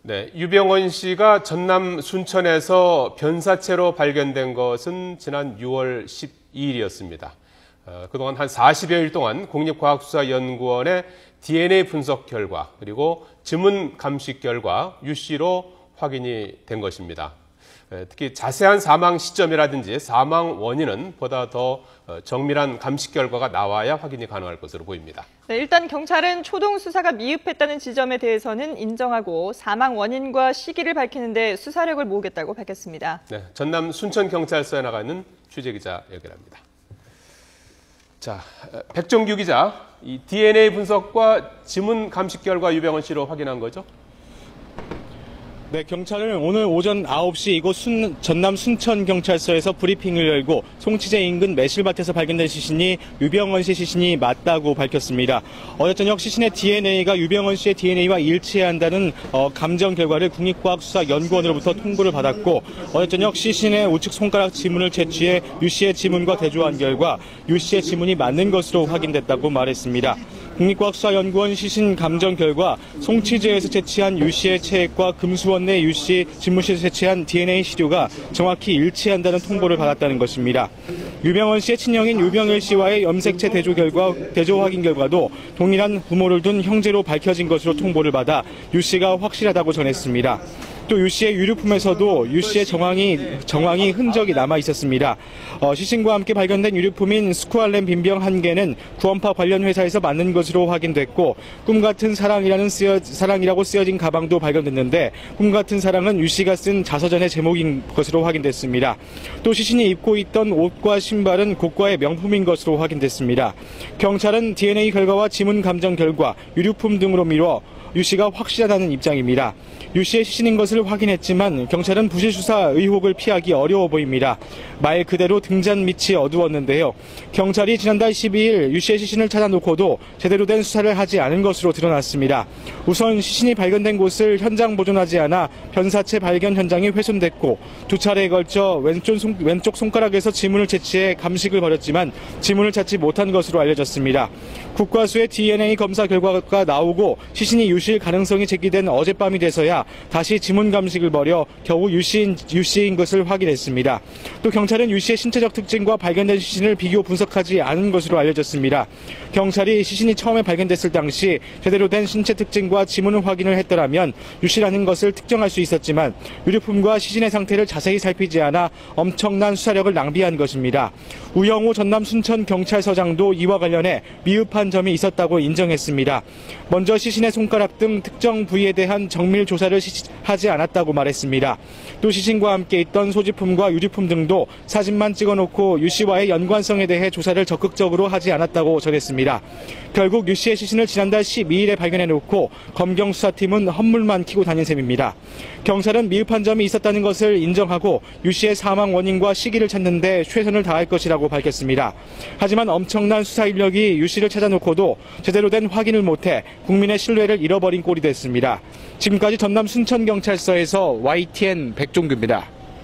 네, 유병헌 씨가 전남 순천에서 변사체로 발견된 것은 지난 6월 12일이었습니다. 그동안 한 40여일 동안 국립과학수사연구원의 DNA 분석 결과 그리고 지문 감식 결과 유 씨로 확인이 된 것입니다. 특히 자세한 사망 시점이라든지 사망 원인은 보다 더 정밀한 감식 결과가 나와야 확인이 가능할 것으로 보입니다. 네, 일단 경찰은 초동 수사가 미흡했다는 지점에 대해서는 인정하고 사망 원인과 시기를 밝히는 데 수사력을 모으겠다고 밝혔습니다. 네, 전남 순천경찰서에 나가 있는 취재기자 연결합니다. 자, 백종규 기자, 이 DNA 분석과 지문 감식 결과 유병헌 씨로 확인한 거죠? 네, 경찰은 오늘 오전 9시 이곳 전남 순천경찰서에서 브리핑을 열고 송치제 인근 매실밭에서 발견된 시신이 유병헌 씨 시신이 맞다고 밝혔습니다. 어제 저녁 시신의 DNA가 유병헌 씨의 DNA와 일치한다는 감정 결과를 국립과학수사연구원으로부터 통보를 받았고, 어제 저녁 시신의 우측 손가락 지문을 채취해 유 씨의 지문과 대조한 결과 유 씨의 지문이 맞는 것으로 확인됐다고 말했습니다. 국립과학수사연구원 시신 감정 결과 송치제에서 채취한 유 씨의 체액과 금수원 내 유 씨 집무실에서 채취한 DNA 시료가 정확히 일치한다는 통보를 받았다는 것입니다. 유병헌 씨의 친형인 유병일 씨와의 염색체 대조 확인 결과도 동일한 부모를 둔 형제로 밝혀진 것으로 통보를 받아 유 씨가 확실하다고 전했습니다. 또 유 씨의 유류품에서도 유 씨의 정황이 흔적이 남아 있었습니다. 시신과 함께 발견된 유류품인 스쿠알렌 빈병 1개는 구원파 관련 회사에서 만든 것으로 확인됐고, 꿈같은 사랑이라고 쓰여진 가방도 발견됐는데, 꿈같은 사랑은 유 씨가 쓴 자서전의 제목인 것으로 확인됐습니다. 또 시신이 입고 있던 옷과 신발은 고가의 명품인 것으로 확인됐습니다. 경찰은 DNA 결과와 지문 감정 결과, 유류품 등으로 미뤄 유 씨가 확실하다는 입장입니다. 유 씨의 시신인 것을 확인했지만 경찰은 부실 수사 의혹을 피하기 어려워 보입니다. 말 그대로 등잔 밑이 어두웠는데요. 경찰이 지난달 12일 유 씨의 시신을 찾아놓고도 제대로 된 수사를 하지 않은 것으로 드러났습니다. 우선 시신이 발견된 곳을 현장 보존하지 않아 변사체 발견 현장이 훼손됐고, 두 차례에 걸쳐 왼쪽 손가락에서 지문을 채취해 감식을 벌였지만 지문을 찾지 못한 것으로 알려졌습니다. 국과수의 DNA 검사 결과가 나오고 시신이 유 씨일 가능성이 제기된 어젯밤이 돼서야 다시 지문 감식을 벌여 겨우 유 씨인 것을 확인했습니다. 또 경찰은 유 씨의 신체적 특징과 발견된 시신을 비교 분석하지 않은 것으로 알려졌습니다. 경찰이 시신이 처음에 발견됐을 당시 제대로 된 신체 특징과 지문을 확인을 했더라면 유 씨라는 것을 특정할 수 있었지만 유류품과 시신의 상태를 자세히 살피지 않아 엄청난 수사력을 낭비한 것입니다. 우영우 전남 순천경찰서장도 이와 관련해 미흡한 점이 있었다고 인정했습니다. 먼저 시신의 손가락 등 특정 부위에 대한 정밀 조사를 하지 않았다고 말했습니다. 또 시신과 함께 있던 소지품과 유류품 등도 사진만 찍어놓고 유 씨와의 연관성에 대해 조사를 적극적으로 하지 않았다고 전했습니다. 결국 유 씨의 시신을 지난달 12일에 발견해놓고 검경수사팀은 헛물만 키고 다닌 셈입니다. 경찰은 미흡한 점이 있었다는 것을 인정하고 유 씨의 사망 원인과 시기를 찾는 데 최선을 다할 것이라고 밝혔습니다. 하지만 엄청난 수사 인력이 유 씨를 찾아놓고도 제대로 된 확인을 못해 국민의 신뢰를 잃어버린 꼴이 됐습니다. 지금까지 전남 순천경찰서에서 YTN 백종규입니다.